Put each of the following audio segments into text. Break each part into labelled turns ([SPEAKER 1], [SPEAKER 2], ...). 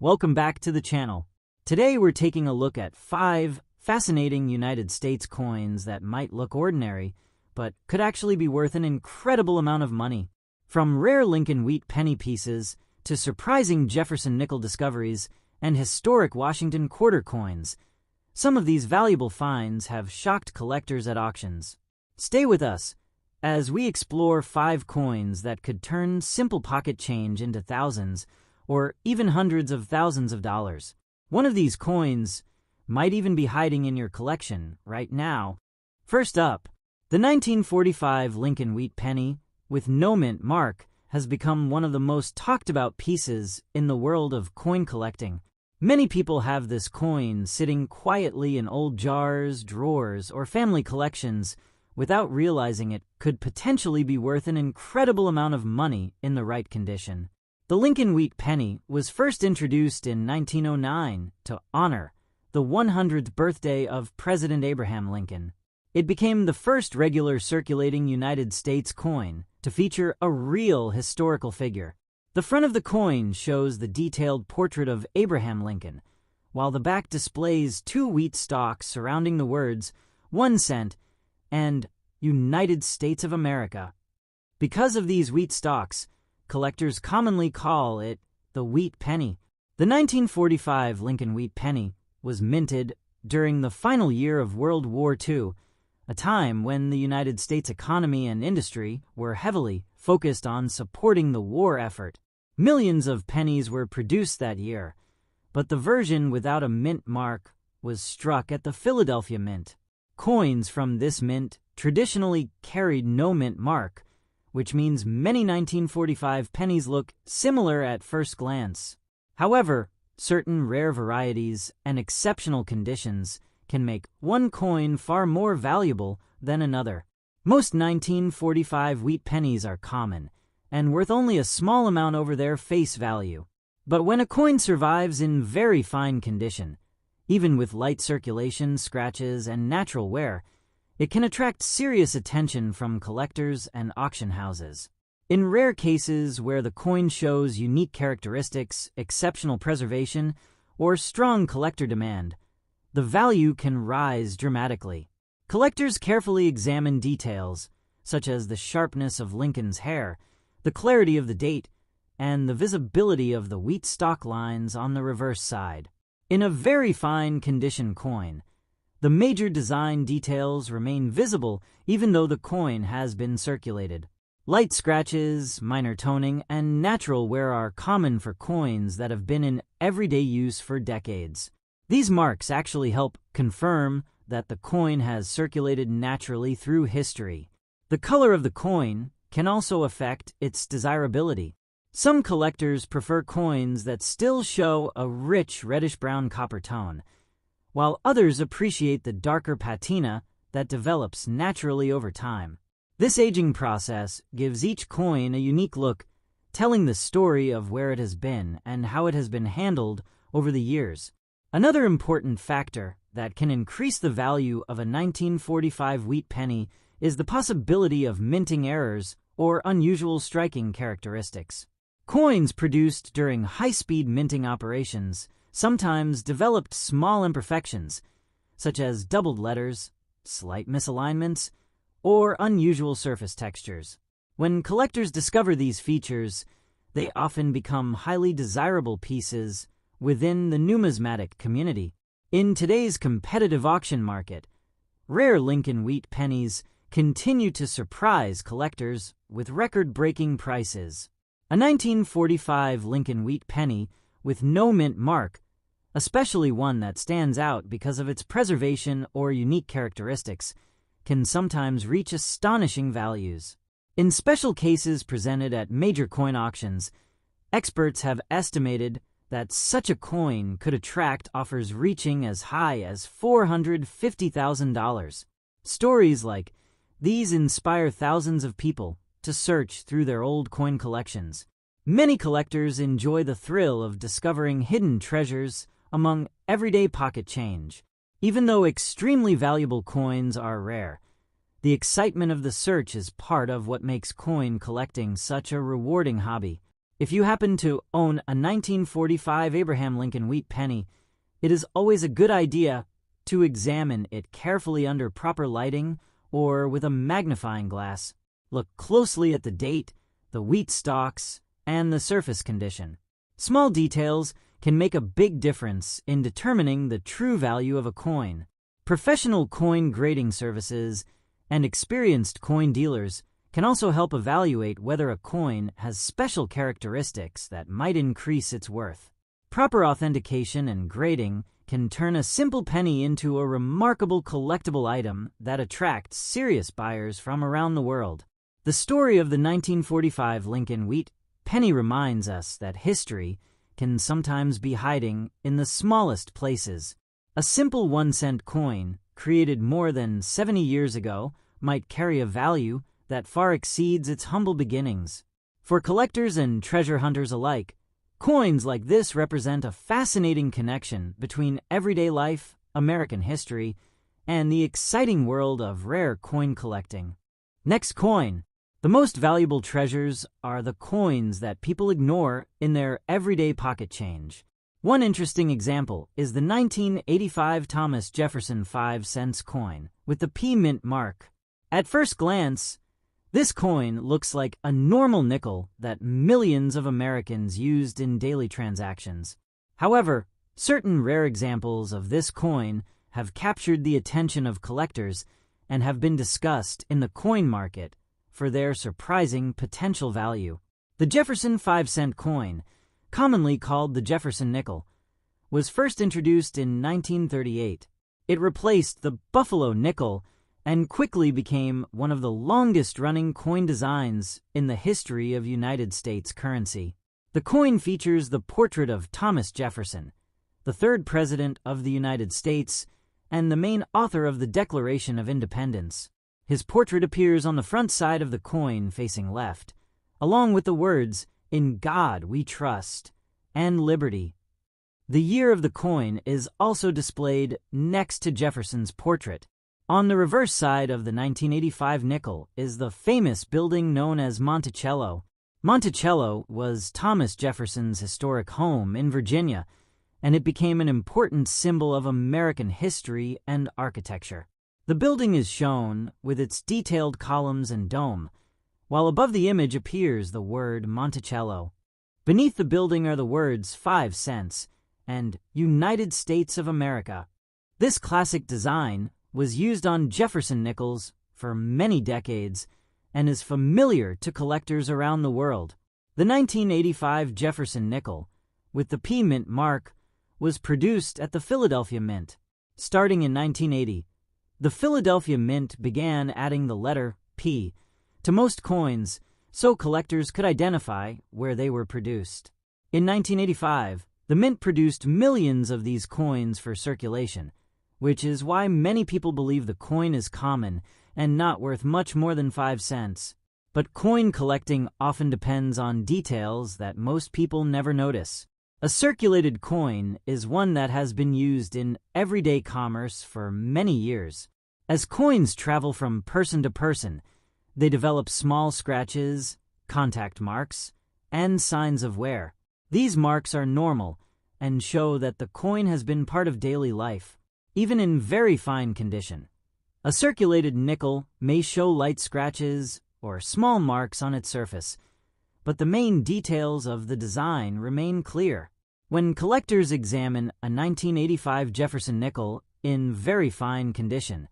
[SPEAKER 1] Welcome back to the channel. Today we're taking a look at 5 fascinating United States coins that might look ordinary, but could actually be worth an incredible amount of money. From rare Lincoln Wheat Penny pieces to surprising Jefferson nickel discoveries and historic Washington quarter coins, some of these valuable finds have shocked collectors at auctions. Stay with us as we explore 5 coins that could turn simple pocket change into thousands or even hundreds of thousands of dollars. One of these coins might even be hiding in your collection right now. First up, the 1945 Lincoln Wheat Penny with no mint mark has become one of the most talked about pieces in the world of coin collecting. Many people have this coin sitting quietly in old jars, drawers, or family collections without realizing it could potentially be worth an incredible amount of money in the right condition. The Lincoln Wheat Penny was first introduced in 1909 to honor the 100th birthday of President Abraham Lincoln. It became the first regular circulating United States coin to feature a real historical figure. The front of the coin shows the detailed portrait of Abraham Lincoln, while the back displays 2 wheat stalks surrounding the words 1 cent and United States of America. Because of these wheat stalks, collectors commonly call it the Wheat Penny. The 1945 Lincoln Wheat Penny was minted during the final year of World War II, a time when the United States economy and industry were heavily focused on supporting the war effort. Millions of pennies were produced that year, but the version without a mint mark was struck at the Philadelphia Mint. Coins from this mint traditionally carried no mint mark, which means many 1945 pennies look similar at first glance. However, certain rare varieties and exceptional conditions can make one coin far more valuable than another. Most 1945 wheat pennies are common and worth only a small amount over their face value. But when a coin survives in very fine condition, even with light circulation, scratches, and natural wear, it can attract serious attention from collectors and auction houses. In rare cases where the coin shows unique characteristics, exceptional preservation, or strong collector demand, the value can rise dramatically. Collectors carefully examine details, such as the sharpness of Lincoln's hair, the clarity of the date, and the visibility of the wheat stalk lines on the reverse side. In a very fine condition coin, the major design details remain visible even though the coin has been circulated. Light scratches, minor toning, and natural wear are common for coins that have been in everyday use for decades. These marks actually help confirm that the coin has circulated naturally through history. The color of the coin can also affect its desirability. Some collectors prefer coins that still show a rich reddish-brown copper tone, while others appreciate the darker patina that develops naturally over time. This aging process gives each coin a unique look, telling the story of where it has been and how it has been handled over the years. Another important factor that can increase the value of a 1945 wheat penny is the possibility of minting errors or unusual striking characteristics. Coins produced during high-speed minting operations sometimes developed small imperfections, such as doubled letters, slight misalignments, or unusual surface textures. When collectors discover these features, they often become highly desirable pieces within the numismatic community. In today's competitive auction market, rare Lincoln Wheat Pennies continue to surprise collectors with record-breaking prices. A 1945 Lincoln Wheat Penny with no mint mark, especially one that stands out because of its preservation or unique characteristics, can sometimes reach astonishing values. In special cases presented at major coin auctions, experts have estimated that such a coin could attract offers reaching as high as $450,000. Stories like these inspire thousands of people to search through their old coin collections. Many collectors enjoy the thrill of discovering hidden treasures among everyday pocket change. Even though extremely valuable coins are rare, the excitement of the search is part of what makes coin collecting such a rewarding hobby. If you happen to own a 1945 Abraham Lincoln Wheat Penny, it is always a good idea to examine it carefully under proper lighting or with a magnifying glass. Look closely at the date, the wheat stalks, and the surface condition. Small details can make a big difference in determining the true value of a coin. Professional coin grading services and experienced coin dealers can also help evaluate whether a coin has special characteristics that might increase its worth. Proper authentication and grading can turn a simple penny into a remarkable collectible item that attracts serious buyers from around the world. The story of the 1945 Lincoln Wheat Penny reminds us that history can sometimes be hiding in the smallest places. A simple 1-cent coin, created more than 70 years ago, might carry a value that far exceeds its humble beginnings. For collectors and treasure hunters alike, coins like this represent a fascinating connection between everyday life, American history, and the exciting world of rare coin collecting. Next coin. The most valuable treasures are the coins that people ignore in their everyday pocket change. One interesting example is the 1985 Thomas Jefferson 5-cent coin with the P mint mark. At first glance, this coin looks like a normal nickel that millions of Americans used in daily transactions. However, certain rare examples of this coin have captured the attention of collectors and have been discussed in the coin market for their surprising potential value. The Jefferson 5-cent coin, commonly called the Jefferson nickel, was first introduced in 1938. It replaced the Buffalo nickel and quickly became one of the longest-running coin designs in the history of United States currency. The coin features the portrait of Thomas Jefferson, the third President of the United States and the main author of the Declaration of Independence. His portrait appears on the front side of the coin facing left, along with the words, "In God we trust," and "Liberty." The year of the coin is also displayed next to Jefferson's portrait. On the reverse side of the 1985 nickel is the famous building known as Monticello. Monticello was Thomas Jefferson's historic home in Virginia, and it became an important symbol of American history and architecture. The building is shown with its detailed columns and dome, while above the image appears the word Monticello. Beneath the building are the words 5 cents and United States of America. This classic design was used on Jefferson nickels for many decades and is familiar to collectors around the world. The 1985 Jefferson nickel, with the P mint mark, was produced at the Philadelphia Mint. Starting in 1980, the Philadelphia Mint began adding the letter P to most coins so collectors could identify where they were produced. In 1985, the Mint produced millions of these coins for circulation, which is why many people believe the coin is common and not worth much more than 5 cents. But coin collecting often depends on details that most people never notice. A circulated coin is one that has been used in everyday commerce for many years. As coins travel from person to person, they develop small scratches, contact marks, and signs of wear. These marks are normal and show that the coin has been part of daily life, even in very fine condition. A circulated nickel may show light scratches or small marks on its surface, but the main details of the design remain clear. When collectors examine a 1985 Jefferson nickel in very fine condition,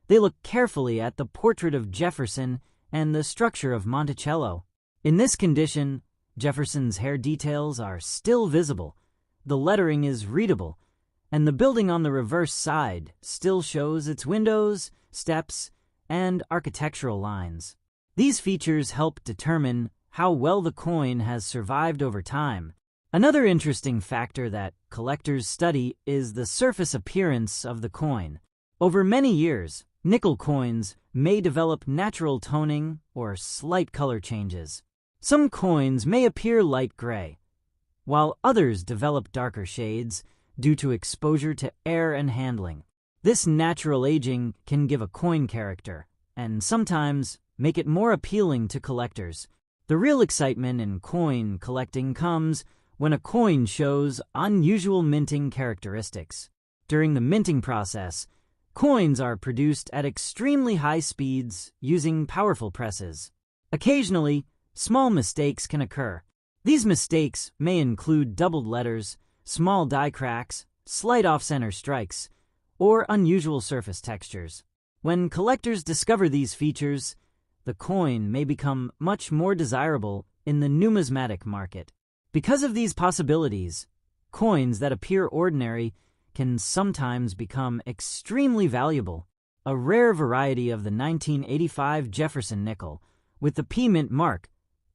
[SPEAKER 1] they look carefully at the portrait of Jefferson and the structure of Monticello. In this condition, Jefferson's hair details are still visible, the lettering is readable, and the building on the reverse side still shows its windows, steps, and architectural lines. These features help determine how well the coin has survived over time. Another interesting factor that collectors study is the surface appearance of the coin. Over many years, nickel coins may develop natural toning or slight color changes. Some coins may appear light gray, while others develop darker shades due to exposure to air and handling. This natural aging can give a coin character, and sometimes make it more appealing to collectors. The real excitement in coin collecting comes when a coin shows unusual minting characteristics. During the minting process, coins are produced at extremely high speeds using powerful presses. Occasionally, small mistakes can occur. These mistakes may include doubled letters, small die cracks, slight off-center strikes, or unusual surface textures. When collectors discover these features, the coin may become much more desirable in the numismatic market. Because of these possibilities, coins that appear ordinary can sometimes become extremely valuable. A rare variety of the 1985 Jefferson nickel with the P mint mark,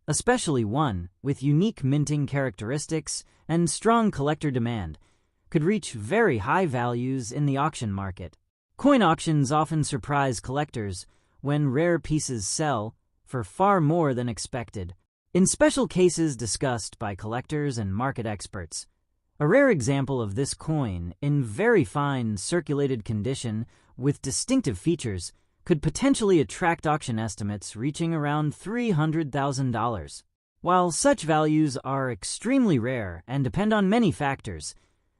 [SPEAKER 1] especially one with unique minting characteristics and strong collector demand, could reach very high values in the auction market. Coin auctions often surprise collectors when rare pieces sell for far more than expected. In special cases discussed by collectors and market experts, a rare example of this coin in very fine circulated condition with distinctive features could potentially attract auction estimates reaching around $300,000. While such values are extremely rare and depend on many factors,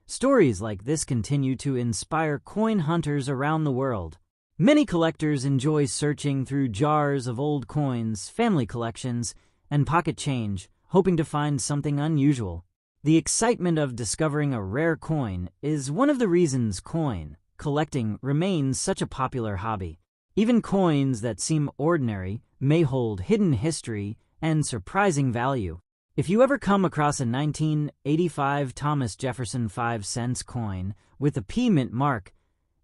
[SPEAKER 1] stories like this continue to inspire coin hunters around the world. Many collectors enjoy searching through jars of old coins, family collections, and pocket change, hoping to find something unusual. The excitement of discovering a rare coin is one of the reasons coin collecting remains such a popular hobby. Even coins that seem ordinary may hold hidden history and surprising value. If you ever come across a 1985 Thomas Jefferson 5-cent coin with a P mint mark,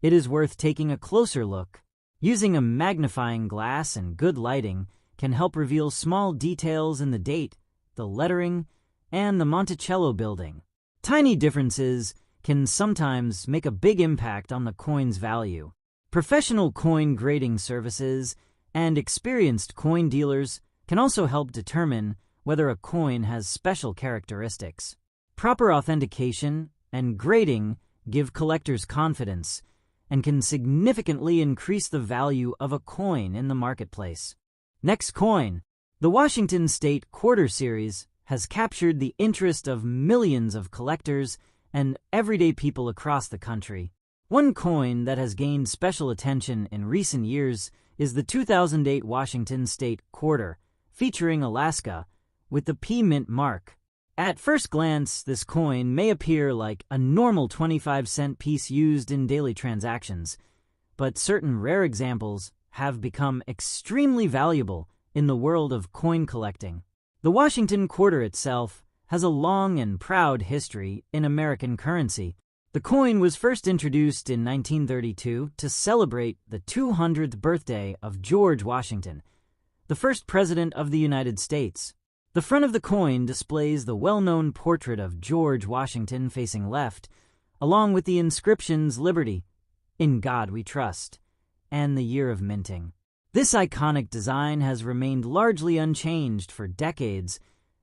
[SPEAKER 1] it is worth taking a closer look. Using a magnifying glass and good lighting can help reveal small details in the date, the lettering, and the Monticello building. Tiny differences can sometimes make a big impact on the coin's value. Professional coin grading services and experienced coin dealers can also help determine whether a coin has special characteristics. Proper authentication and grading give collectors confidence and can significantly increase the value of a coin in the marketplace. Next coin. The Washington State Quarter Series has captured the interest of millions of collectors and everyday people across the country. One coin that has gained special attention in recent years is the 2008 Washington State Quarter, featuring Alaska, with the P mint mark. At first glance, this coin may appear like a normal 25-cent piece used in daily transactions, but certain rare examples have become extremely valuable in the world of coin collecting. The Washington Quarter itself has a long and proud history in American currency. The coin was first introduced in 1932 to celebrate the 200th birthday of George Washington, the first president of the United States. The front of the coin displays the well-known portrait of George Washington facing left, along with the inscriptions Liberty, In God We Trust, and the year of minting. This iconic design has remained largely unchanged for decades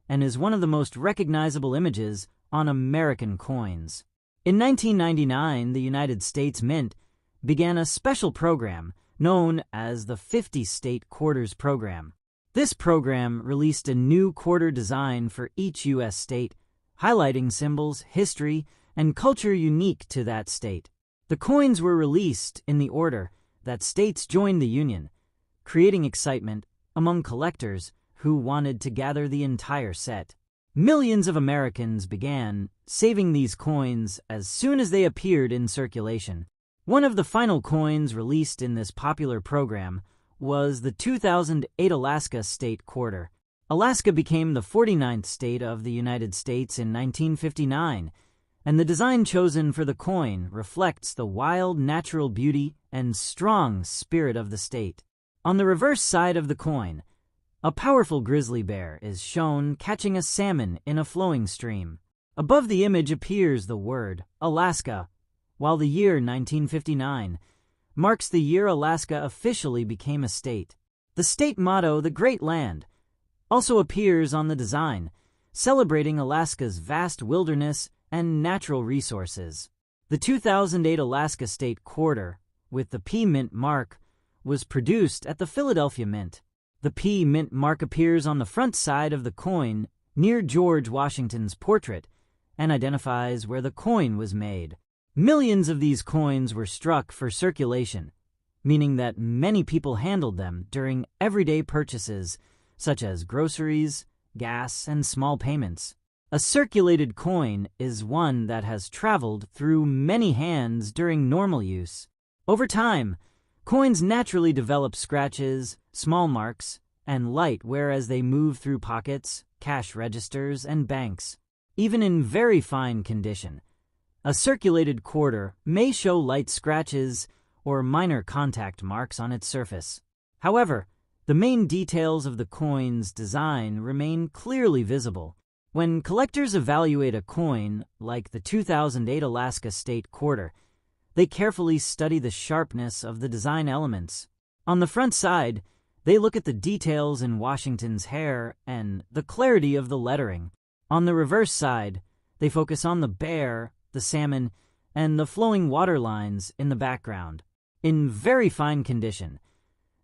[SPEAKER 1] and is one of the most recognizable images on American coins. In 1999, the United States Mint began a special program known as the 50 State Quarters Program. This program released a new quarter design for each U.S. state, highlighting symbols, history, and culture unique to that state. The coins were released in the order that states joined the Union, creating excitement among collectors who wanted to gather the entire set. Millions of Americans began saving these coins as soon as they appeared in circulation. One of the final coins released in this popular program was the 2008 Alaska State Quarter. Alaska became the 49th state of the United States in 1959, and the design chosen for the coin reflects the wild natural beauty and strong spirit of the state. On the reverse side of the coin, a powerful grizzly bear is shown catching a salmon in a flowing stream. Above the image appears the word Alaska, while the year 1959 marks the year Alaska officially became a state. The state motto, "The Great Land," also appears on the design, celebrating Alaska's vast wilderness and natural resources. The 2008 Alaska State Quarter, with the P mint mark, was produced at the Philadelphia Mint. The P mint mark appears on the front side of the coin near George Washington's portrait and identifies where the coin was made. Millions of these coins were struck for circulation, meaning that many people handled them during everyday purchases such as groceries, gas, and small payments. A circulated coin is one that has traveled through many hands during normal use. Over time, coins naturally develop scratches, small marks, and light wear as they move through pockets, cash registers, and banks. Even in very fine condition, a circulated quarter may show light scratches or minor contact marks on its surface. However, the main details of the coin's design remain clearly visible. When collectors evaluate a coin, like the 2008 Alaska State Quarter, they carefully study the sharpness of the design elements. On the front side, they look at the details in Washington's hair and the clarity of the lettering. On the reverse side, they focus on the bear, the salmon, and the flowing water lines in the background. In very fine condition,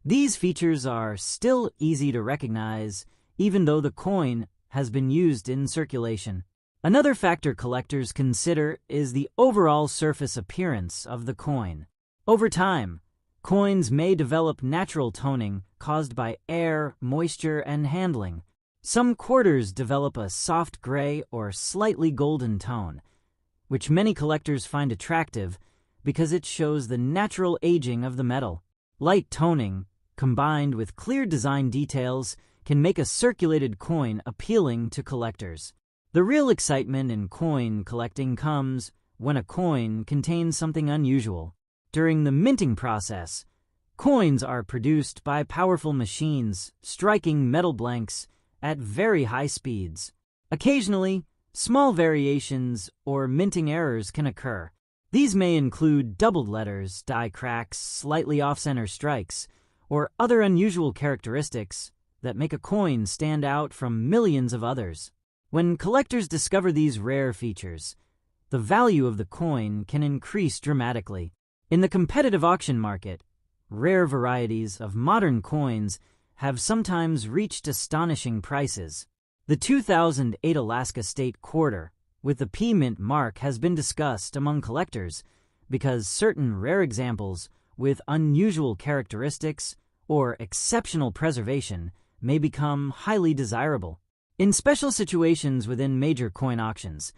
[SPEAKER 1] these features are still easy to recognize, even though the coin has been used in circulation. Another factor collectors consider is the overall surface appearance of the coin. Over time, coins may develop natural toning caused by air, moisture, and handling. Some quarters develop a soft gray or slightly golden tone, which many collectors find attractive because it shows the natural aging of the metal. Light toning, combined with clear design details, can make a circulated coin appealing to collectors. The real excitement in coin collecting comes when a coin contains something unusual. During the minting process, coins are produced by powerful machines striking metal blanks at very high speeds. Occasionally, small variations or minting errors can occur. These may include doubled letters, die cracks, slightly off-center strikes, or other unusual characteristics that make a coin stand out from millions of others. When collectors discover these rare features, the value of the coin can increase dramatically. In the competitive auction market, rare varieties of modern coins have sometimes reached astonishing prices. The 2008 Alaska State Quarter with the P mint mark has been discussed among collectors because certain rare examples with unusual characteristics or exceptional preservation may become highly desirable. In special situations within major coin auctions,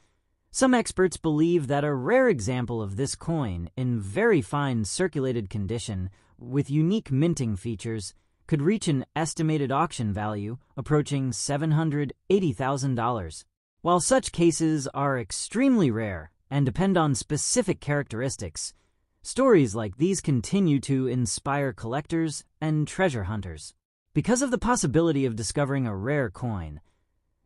[SPEAKER 1] some experts believe that a rare example of this coin in very fine circulated condition with unique minting features could reach an estimated auction value approaching $780,000. While such cases are extremely rare and depend on specific characteristics, stories like these continue to inspire collectors and treasure hunters. Because of the possibility of discovering a rare coin,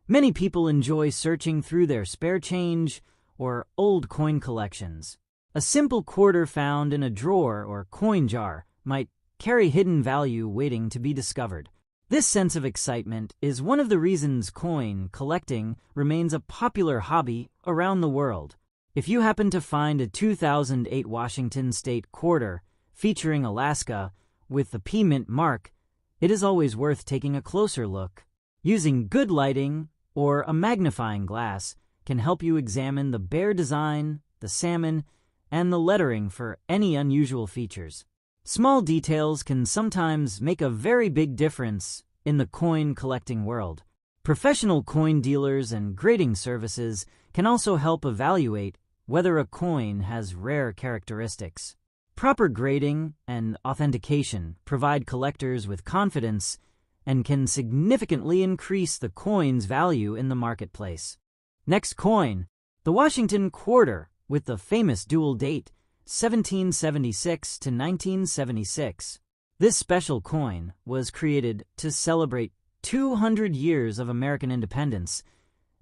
[SPEAKER 1] many people enjoy searching through their spare change or old coin collections. A simple quarter found in a drawer or coin jar might carry hidden value waiting to be discovered. This sense of excitement is one of the reasons coin collecting remains a popular hobby around the world. If you happen to find a 2008 Washington State Quarter featuring Alaska with the P mint mark, it is always worth taking a closer look. Using good lighting or a magnifying glass can help you examine the bear design, the salmon, and the lettering for any unusual features. Small details can sometimes make a very big difference in the coin collecting world. Professional coin dealers and grading services can also help evaluate whether a coin has rare characteristics. Proper grading and authentication provide collectors with confidence and can significantly increase the coin's value in the marketplace. Next coin, the Washington Quarter with the famous dual date 1776 to 1976. This special coin was created to celebrate 200 years of American independence,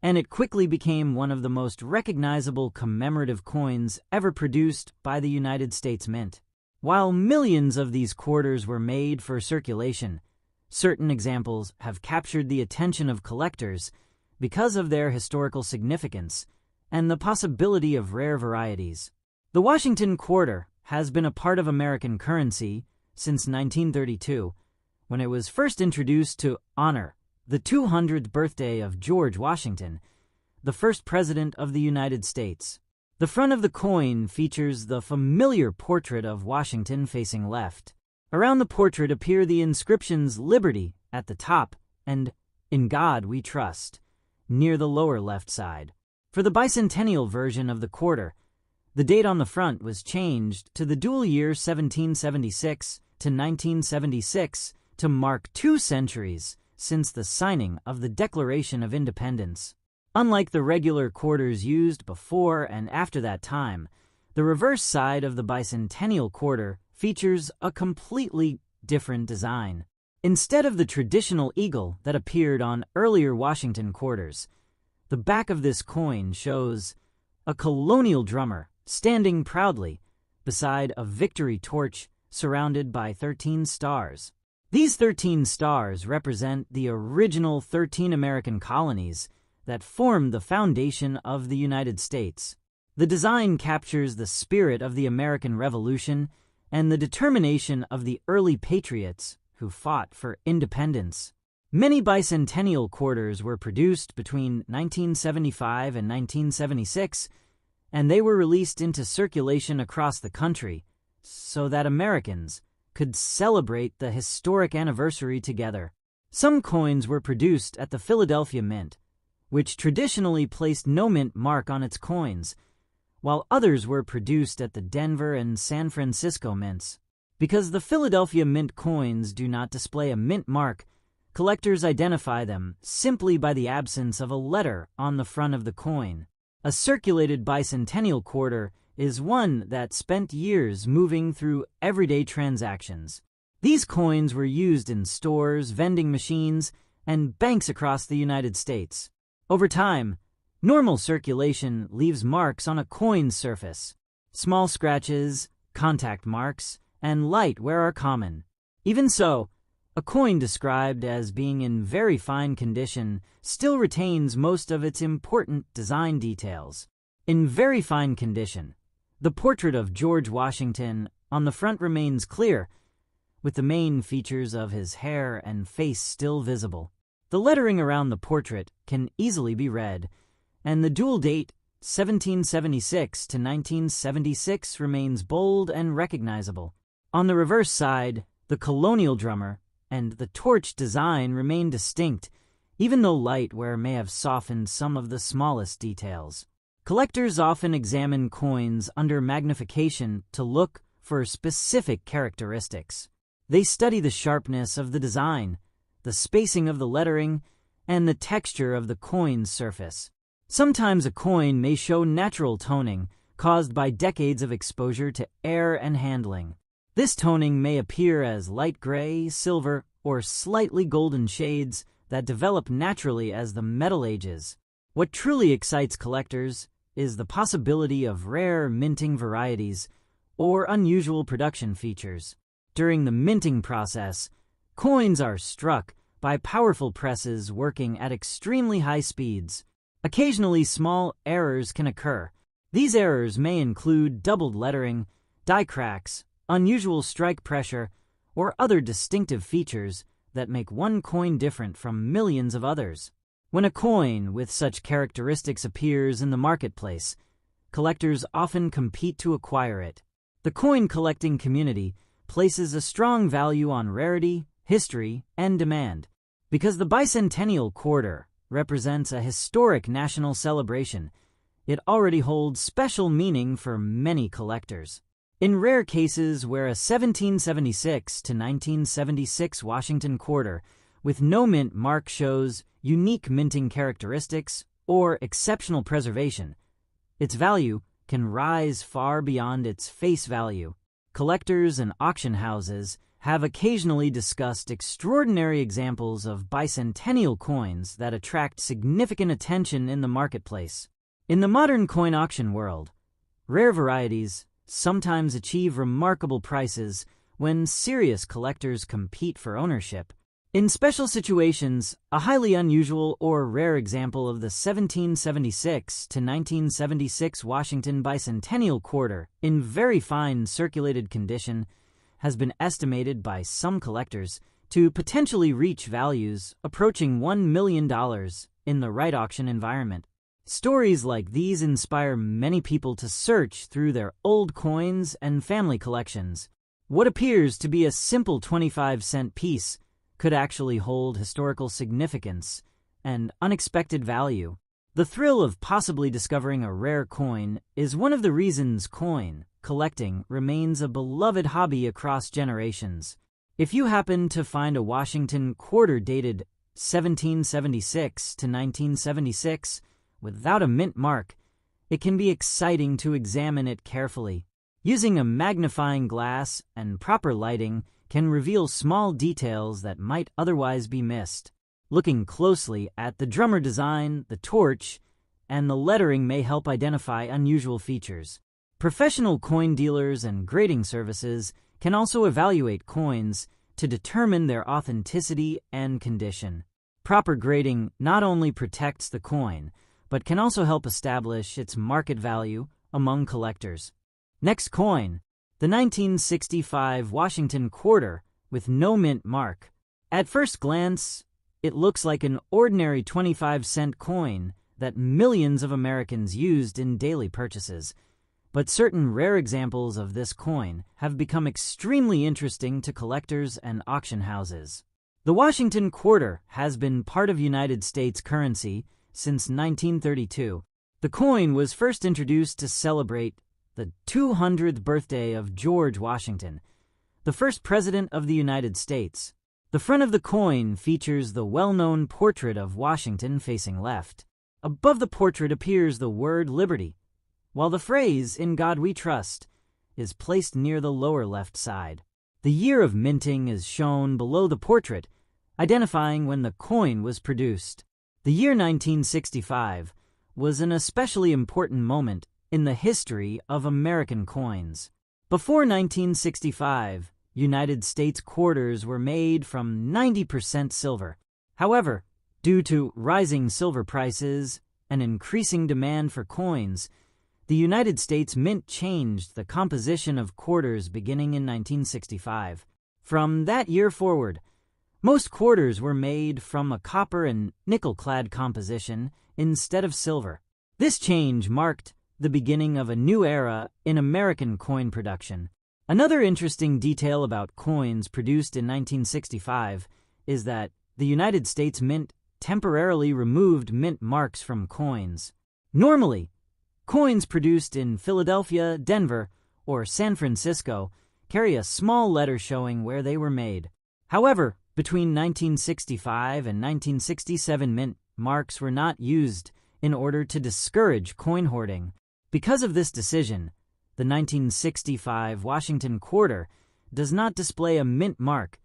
[SPEAKER 1] and it quickly became one of the most recognizable commemorative coins ever produced by the United States Mint. While millions of these quarters were made for circulation, certain examples have captured the attention of collectors because of their historical significance and the possibility of rare varieties. The Washington Quarter has been a part of American currency since 1932 when it was first introduced to honor the 200th birthday of George Washington, the first president of the United States. The front of the coin features the familiar portrait of Washington facing left. Around the portrait appear the inscriptions "Liberty" at the top and "In God We Trust" near the lower left side. For the bicentennial version of the quarter, the date on the front was changed to the dual year 1776 to 1976 to mark 2 centuries since the signing of the Declaration of Independence. Unlike the regular quarters used before and after that time, the reverse side of the bicentennial quarter features a completely different design. Instead of the traditional eagle that appeared on earlier Washington quarters, the back of this coin shows a colonial drummer standing proudly beside a victory torch surrounded by 13 stars. These 13 stars represent the original 13 American colonies that formed the foundation of the United States. The design captures the spirit of the American Revolution and the determination of the early patriots who fought for independence. Many bicentennial quarters were produced between 1975 and 1976, and they were released into circulation across the country so that Americans could celebrate the historic anniversary together. Some coins were produced at the Philadelphia Mint, which traditionally placed no mint mark on its coins, while others were produced at the Denver and San Francisco mints. Because the Philadelphia Mint coins do not display a mint mark, collectors identify them simply by the absence of a letter on the front of the coin. A circulated bicentennial quarter is one that spent years moving through everyday transactions. These coins were used in stores, vending machines, and banks across the United States. Over time, normal circulation leaves marks on a coin's surface. Small scratches, contact marks, and light wear are common. Even so, a coin described as being in very fine condition still retains most of its important design details. In very fine condition, the portrait of George Washington on the front remains clear, with the main features of his hair and face still visible. The lettering around the portrait can easily be read, and the dual date 1776 to 1976 remains bold and recognizable. On the reverse side, the colonial drummer and the torch design remain distinct, even though light wear may have softened some of the smallest details. Collectors often examine coins under magnification to look for specific characteristics. They study the sharpness of the design, the spacing of the lettering, and the texture of the coin's surface. Sometimes a coin may show natural toning caused by decades of exposure to air and handling. This toning may appear as light gray, silver, or slightly golden shades that develop naturally as the metal ages. What truly excites collectors is the possibility of rare minting varieties or unusual production features. During the minting process, coins are struck by powerful presses working at extremely high speeds. Occasionally, small errors can occur. These errors may include doubled lettering, die cracks, unusual strike pressure, or other distinctive features that make one coin different from millions of others. When a coin with such characteristics appears in the marketplace, collectors often compete to acquire it. The coin collecting community places a strong value on rarity, history, and demand. Because the bicentennial quarter represents a historic national celebration, it already holds special meaning for many collectors. In rare cases where a 1776 to 1976 Washington quarter with no mint mark shows unique minting characteristics or exceptional preservation, its value can rise far beyond its face value. Collectors and auction houses have occasionally discussed extraordinary examples of bicentennial coins that attract significant attention in the marketplace. In the modern coin auction world, rare varieties sometimes achieve remarkable prices when serious collectors compete for ownership. In special situations, a highly unusual or rare example of the 1776 to 1976 Washington bicentennial quarter in very fine circulated condition has been estimated by some collectors to potentially reach values approaching $1 million in the right auction environment. Stories like these inspire many people to search through their old coins and family collections. What appears to be a simple 25-cent piece could actually hold historical significance and unexpected value. The thrill of possibly discovering a rare coin is one of the reasons coin collecting remains a beloved hobby across generations. If you happen to find a Washington quarter dated 1776 to 1976 without a mint mark, it can be exciting to examine it carefully. Using a magnifying glass and proper lighting can reveal small details that might otherwise be missed. Looking closely at the drummer design, the torch, and the lettering may help identify unusual features. Professional coin dealers and grading services can also evaluate coins to determine their authenticity and condition. Proper grading not only protects the coin, but can also help establish its market value among collectors. Next coin, the 1965 Washington quarter with no mint mark. At first glance, it looks like an ordinary 25-cent coin that millions of Americans used in daily purchases. But certain rare examples of this coin have become extremely interesting to collectors and auction houses. The Washington quarter has been part of United States currency since 1932. The coin was first introduced to celebrate the 200th birthday of George Washington, the first president of the United States. The front of the coin features the well-known portrait of Washington facing left. Above the portrait appears the word Liberty, while the phrase "In God We Trust" is placed near the lower left side. The year of minting is shown below the portrait, identifying when the coin was produced. The year 1965 was an especially important moment in the history of American coins. Before 1965, United States quarters were made from 90% silver. However, due to rising silver prices and increasing demand for coins, the United States Mint changed the composition of quarters beginning in 1965. From that year forward, most quarters were made from a copper and nickel-clad composition instead of silver. This change marked the beginning of a new era in American coin production. Another interesting detail about coins produced in 1965 is that the United States Mint temporarily removed mint marks from coins. Normally, coins produced in Philadelphia, Denver, or San Francisco carry a small letter showing where they were made. However, between 1965 and 1967, mint marks were not used in order to discourage coin hoarding. Because of this decision, the 1965 Washington quarter does not display a mint mark,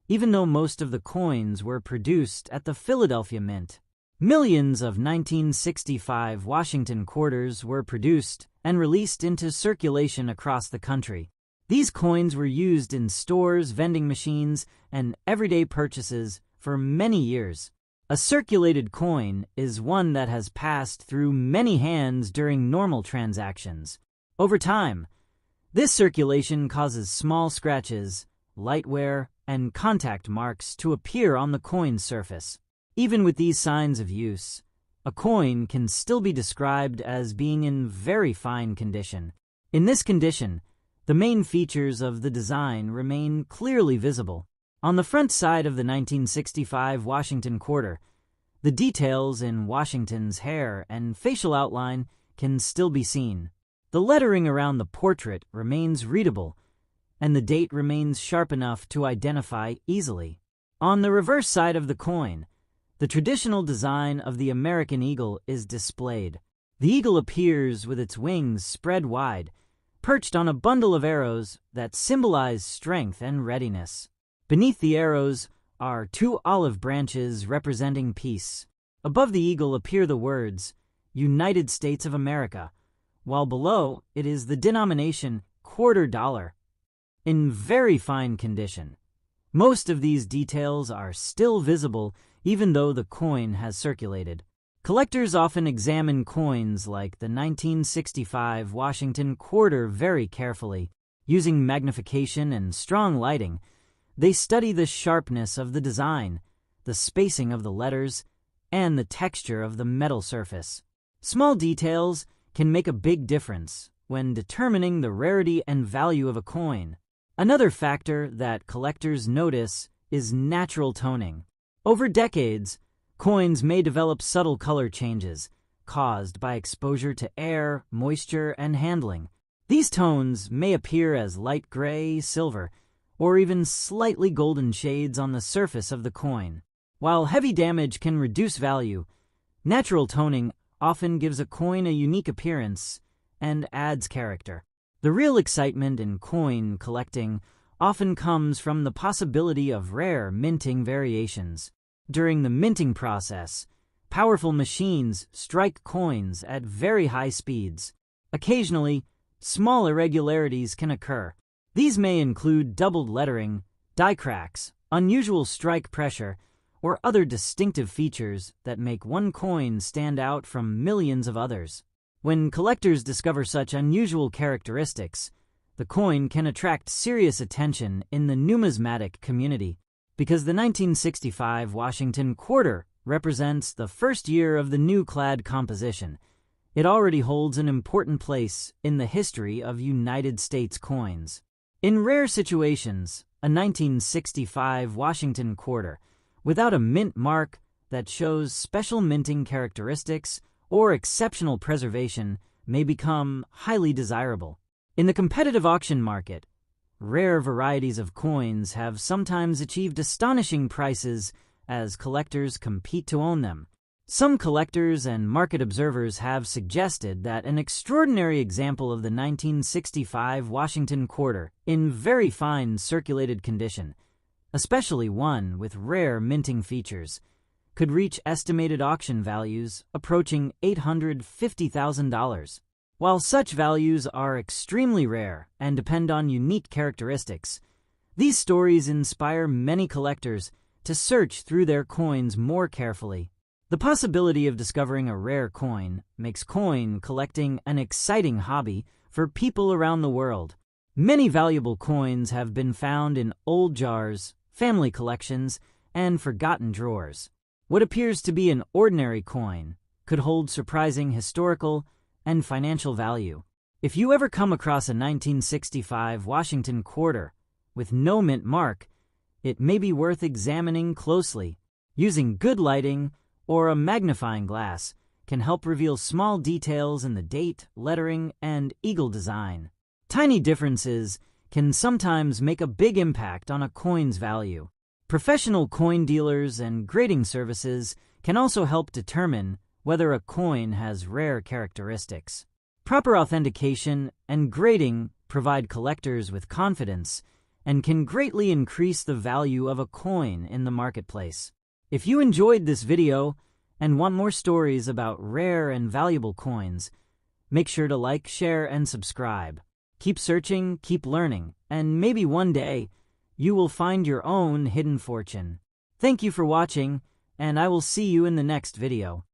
[SPEAKER 1] even though most of the coins were produced at the Philadelphia Mint. Millions of 1965 Washington quarters were produced and released into circulation across the country. These coins were used in stores, vending machines, and everyday purchases for many years. A circulated coin is one that has passed through many hands during normal transactions. Over time, this circulation causes small scratches, light wear, and contact marks to appear on the coin's surface. Even with these signs of use, a coin can still be described as being in very fine condition. In this condition, the main features of the design remain clearly visible. On the front side of the 1965 Washington quarter, the details in Washington's hair and facial outline can still be seen. The lettering around the portrait remains readable, and the date remains sharp enough to identify easily. On the reverse side of the coin, the traditional design of the American eagle is displayed. The eagle appears with its wings spread wide, perched on a bundle of arrows that symbolize strength and readiness. Beneath the arrows are two olive branches representing peace. Above the eagle appear the words, United States of America, while below it is the denomination $quarter, in very fine condition. Most of these details are still visible even though the coin has circulated. Collectors often examine coins like the 1965 Washington quarter very carefully. Using magnification and strong lighting, They study the sharpness of the design, the spacing of the letters, and the texture of the metal surface. Small details can make a big difference when determining the rarity and value of a coin. Another factor that collectors notice is natural toning. Over decades, coins may develop subtle color changes caused by exposure to air, moisture, and handling. These tones may appear as light gray, silver, or even slightly golden shades on the surface of the coin. While heavy damage can reduce value, natural toning often gives a coin a unique appearance and adds character. The real excitement in coin collecting often comes from the possibility of rare minting variations. During the minting process, powerful machines strike coins at very high speeds. Occasionally, small irregularities can occur. These may include doubled lettering, die cracks, unusual strike pressure, or other distinctive features that make one coin stand out from millions of others. When collectors discover such unusual characteristics, the coin can attract serious attention in the numismatic community. Because the 1965 Washington quarter represents the first year of the new clad composition, it already holds an important place in the history of United States coins. In rare situations, a 1965 Washington quarter without a mint mark that shows special minting characteristics or exceptional preservation may become highly desirable. In the competitive auction market, rare varieties of coins have sometimes achieved astonishing prices as collectors compete to own them. Some collectors and market observers have suggested that an extraordinary example of the 1965 Washington quarter in very fine circulated condition, especially one with rare minting features, could reach estimated auction values approaching $850,000. While such values are extremely rare and depend on unique characteristics, these stories inspire many collectors to search through their coins more carefully. The possibility of discovering a rare coin makes coin collecting an exciting hobby for people around the world. Many valuable coins have been found in old jars, family collections, and forgotten drawers. What appears to be an ordinary coin could hold surprising historical and financial value. If you ever come across a 1965 Washington quarter with no mint mark, it may be worth examining closely. Using good lighting or a magnifying glass can help reveal small details in the date, lettering, and eagle design. Tiny differences can sometimes make a big impact on a coin's value. Professional coin dealers and grading services can also help determine whether a coin has rare characteristics. Proper authentication and grading provide collectors with confidence and can greatly increase the value of a coin in the marketplace. If you enjoyed this video and want more stories about rare and valuable coins, make sure to like, share, and subscribe. Keep searching, keep learning, and maybe one day you will find your own hidden fortune. Thank you for watching, and I will see you in the next video.